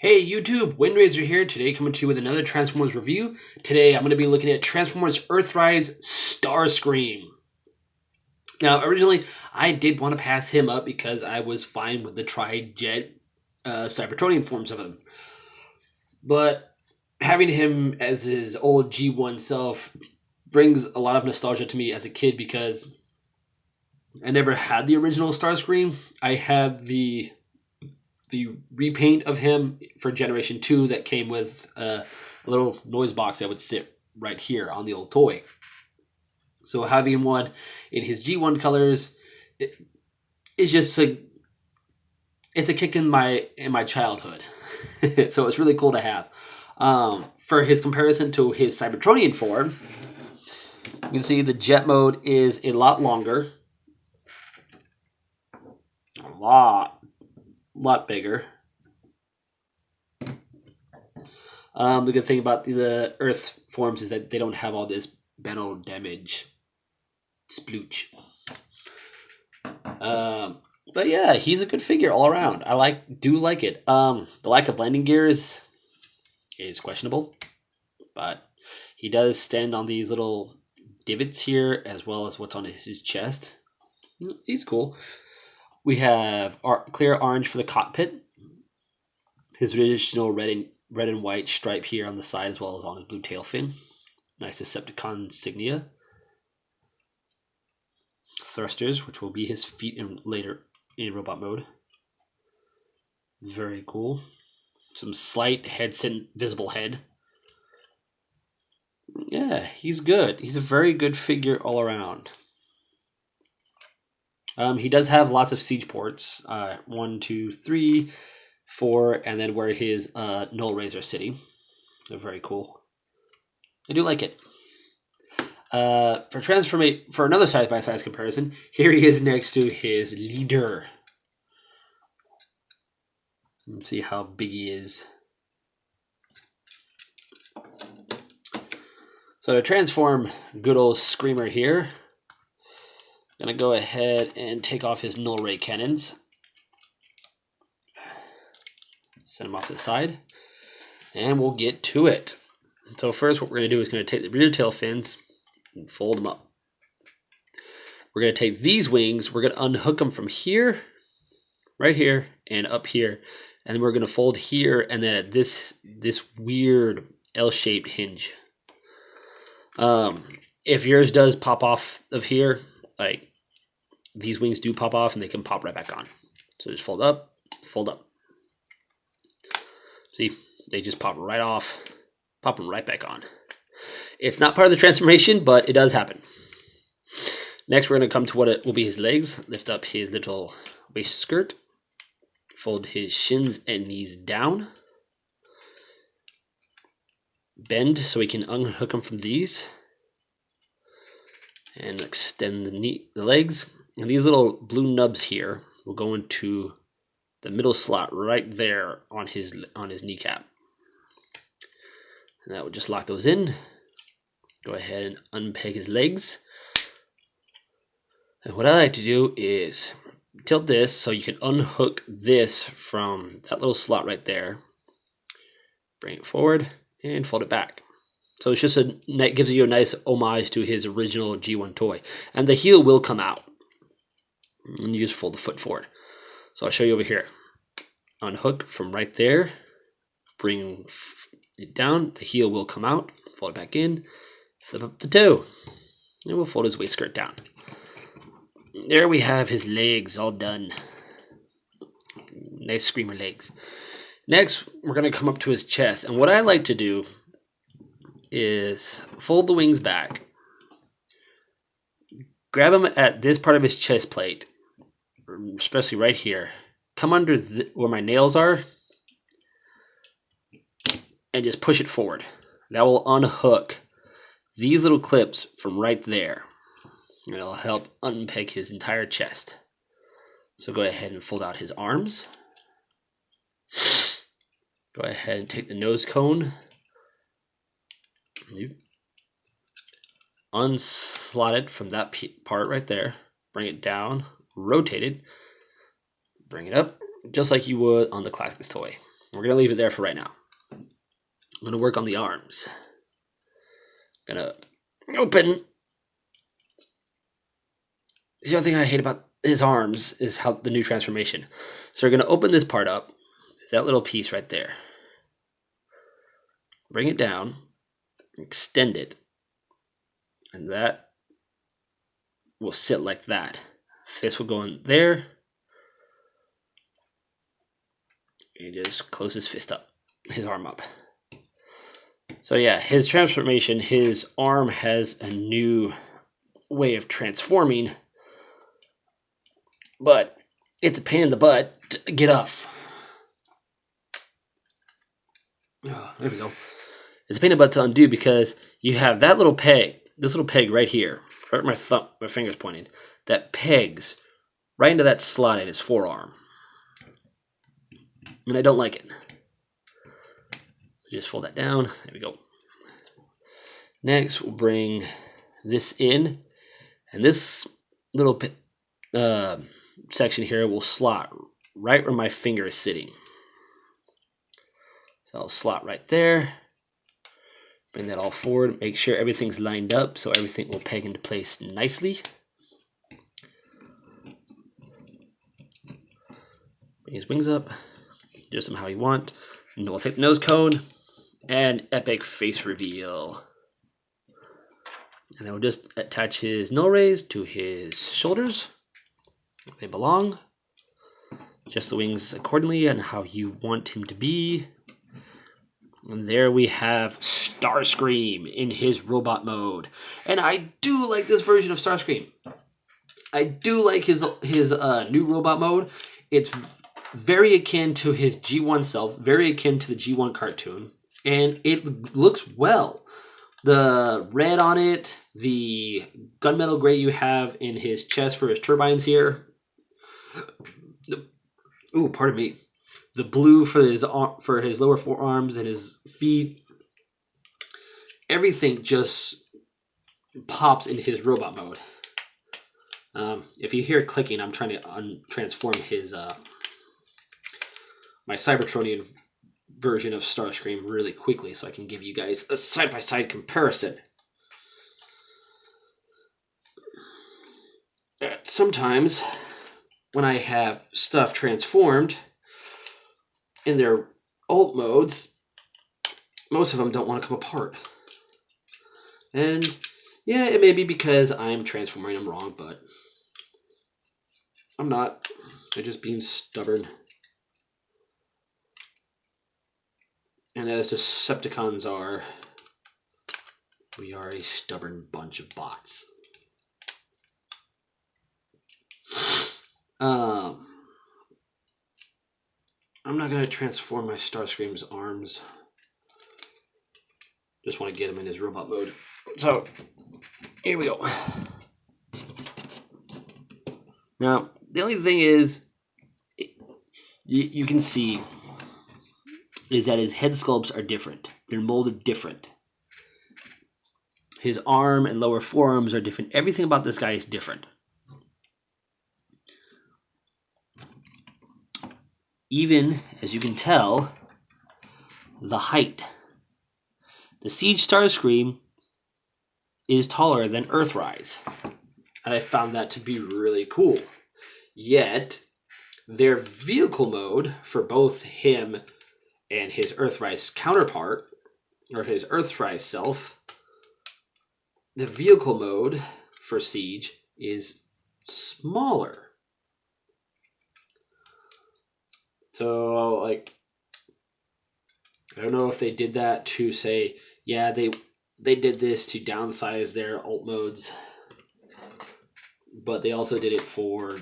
Hey YouTube, Windraiser here, today coming to you with another Transformers review. Today I'm going to be looking at Transformers Earthrise Starscream. Now originally I did want to pass him up because I was fine with the Tri-Jet Cybertronian forms of him. But having him as his old G1 self brings a lot of nostalgia to me as a kid because I never had the original Starscream. I had the repaint of him for Generation 2 that came with a little noise box that would sit right here on the old toy. So having one in his G1 colors, it's just it's a kick in my childhood. So it's really cool to have. For his comparison to his Cybertronian form, you can see the jet mode is a lot longer, a lot bigger. The good thing about the Earth forms is that they don't have all this Benno damage splooch. But yeah, he's a good figure all around. I do like it. The lack of landing gears is questionable, but he does stand on these little divots here as well as what's on his chest. He's cool. We have clear orange for the cockpit. His traditional red and white stripe here on the side as well as on his blue tail fin. Nice Decepticon insignia. Thrusters, which will be his feet later in robot mode. Very cool. Some slight visible head. Yeah, he's good. He's a very good figure all around. He does have lots of siege ports. 1, 2, 3, 4, and then where his null rays are sitting. They're very cool. I do like it. For another side-by-side comparison, here he is next to his leader. Let's see how big he is. So to transform good old Screamer here, I'm going to go ahead and take off his null ray cannons. Send him off to the side. And we'll get to it. So first what we're going to do is going to take the rear tail fins and fold them up. We're going to take these wings, we're going to unhook them from here, right here, and up here. And then we're going to fold here and then at this weird L-shaped hinge. If yours does pop off of here, like these wings do pop off and they can pop right back on. So just fold up, fold up. See, they just pop right off, pop them right back on. It's not part of the transformation, but it does happen. Next, we're going to come to what it will be his legs. Lift up his little waist skirt. Fold his shins and knees down. Bend so we can unhook them from these. And extend the legs. And these little blue nubs here will go into the middle slot right there on his kneecap. And that would just lock those in. Go ahead and unpeg his legs. And what I like to do is tilt this so you can unhook this from that little slot right there. Bring it forward and fold it back. So it's just that gives you a nice homage to his original G1 toy. And the heel will come out. And you just fold the foot forward. So I'll show you over here. Unhook from right there. Bring it down. The heel will come out. Fold it back in. Flip up the toe. And we'll fold his waist skirt down. There we have his legs all done. Nice Screamer legs. Next, we're going to come up to his chest. And what I like to do is fold the wings back. Grab him at this part of his chest plate. Especially right here. Come under where my nails are. And just push it forward. That will unhook these little clips from right there. And it'll help unpeg his entire chest. So go ahead and fold out his arms. Go ahead and take the nose cone. Unslot it from that part right there. Bring it down. Rotate it. Bring it up. Just like you would on the Classics toy. We're going to leave it there for right now. I'm going to work on the arms. I'm going to open. The other thing I hate about his arms is how the new transformation. So we're going to open this part up. There's that little piece right there. Bring it down. Extend it. And that will sit like that. Fist will go in there. And just close his fist up. His arm up. So yeah, his transformation, his arm has a new way of transforming. But it's a pain in the butt to get off. Oh, there we go. It's a pain in the butt to undo because you have that little peg, this little peg right here, right where my finger's pointed, that pegs right into that slot in his forearm. And I don't like it. Just fold that down. There we go. Next, we'll bring this in. And this little section here will slot right where my finger is sitting. So I'll slot right there. Bring that all forward. Make sure everything's lined up so everything will peg into place nicely. Bring his wings up. Just them how you want. And we'll take the nose cone and epic face reveal. And then we'll just attach his null rays to his shoulders. They belong. Adjust the wings accordingly and how you want him to be. And there we have Starscream in his robot mode. And I do like this version of Starscream. I do like his new robot mode. It's very akin to his G1 self, very akin to the G1 cartoon. And it looks well. The red on it, the gunmetal gray you have in his chest for his turbines here. Ooh, pardon me. The blue for his lower forearms and his feet. Everything just pops into his robot mode. If you hear clicking, I'm trying to transform his my Cybertronian version of Starscream really quickly so I can give you guys a side-by-side comparison. Sometimes when I have stuff transformed in their alt modes, most of them don't want to come apart. And yeah, it may be because I'm transforming them wrong, but I'm not. I'm just being stubborn. And as Decepticons are, we are a stubborn bunch of bots. I'm not going to transform my Starscream's arms. Just want to get him in his robot mode. So, here we go. Now, the only thing is, you can see, is that his head sculpts are different. They're molded different. His arm and lower forearms are different. Everything about this guy is different. Even, as you can tell, the height. The Siege Starscream is taller than Earthrise. And I found that to be really cool. Yet, their vehicle mode for both him and his Earthrise counterpart, or his Earthrise self, the vehicle mode for Siege is smaller. So, like, I don't know if they did that to say, yeah, they did this to downsize their alt modes, but they also did it for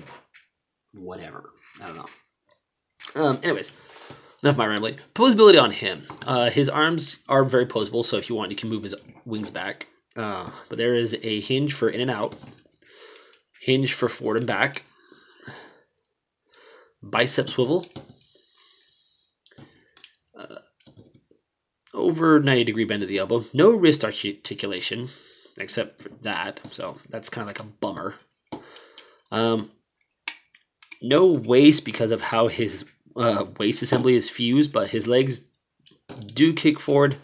whatever. I don't know. Anyways, enough of my rambling. Posability on him. His arms are very posable, so if you want, you can move his wings back. But there is a hinge for in and out, hinge for forward and back, bicep swivel, over 90-degree bend of the elbow, no wrist articulation, except for that, so that's kind of like a bummer. No waist because of how his waist assembly is fused, but his legs do kick forward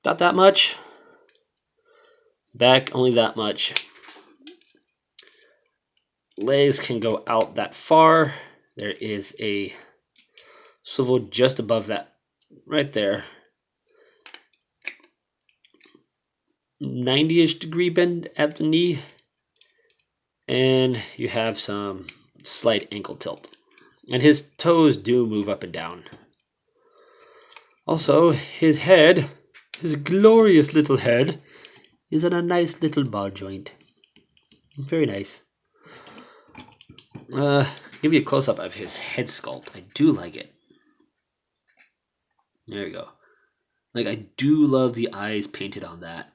about that much. Back only that much. Legs can go out that far. There is a swivel just above that, right there. 90-ish degree bend at the knee. And you have some slight ankle tilt. And his toes do move up and down. Also, his head, his glorious little head, is in a nice little ball joint. Very nice. Give you a close-up of his head sculpt. I do like it. There we go. Like, I do love the eyes painted on that.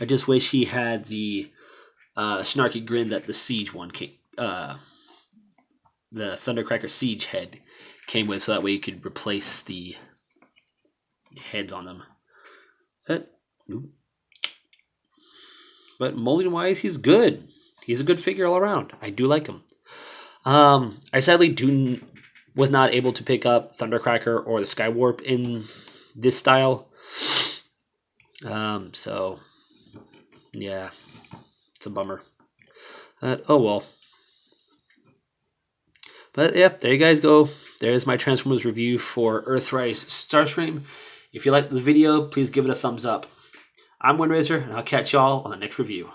I just wish he had the snarky grin that the Siege one came, the Thundercracker Siege head came with, so that way you could replace the heads on them. But molding-wise, he's good. He's a good figure all around. I do like him. I sadly was not able to pick up Thundercracker or the Skywarp in this style. So yeah, it's a bummer. Oh well. But yeah, there you guys go. There's my Transformers review for Earthrise Starscream. If you liked the video, please give it a thumbs up. I'm Windraiser, and I'll catch y'all on the next review.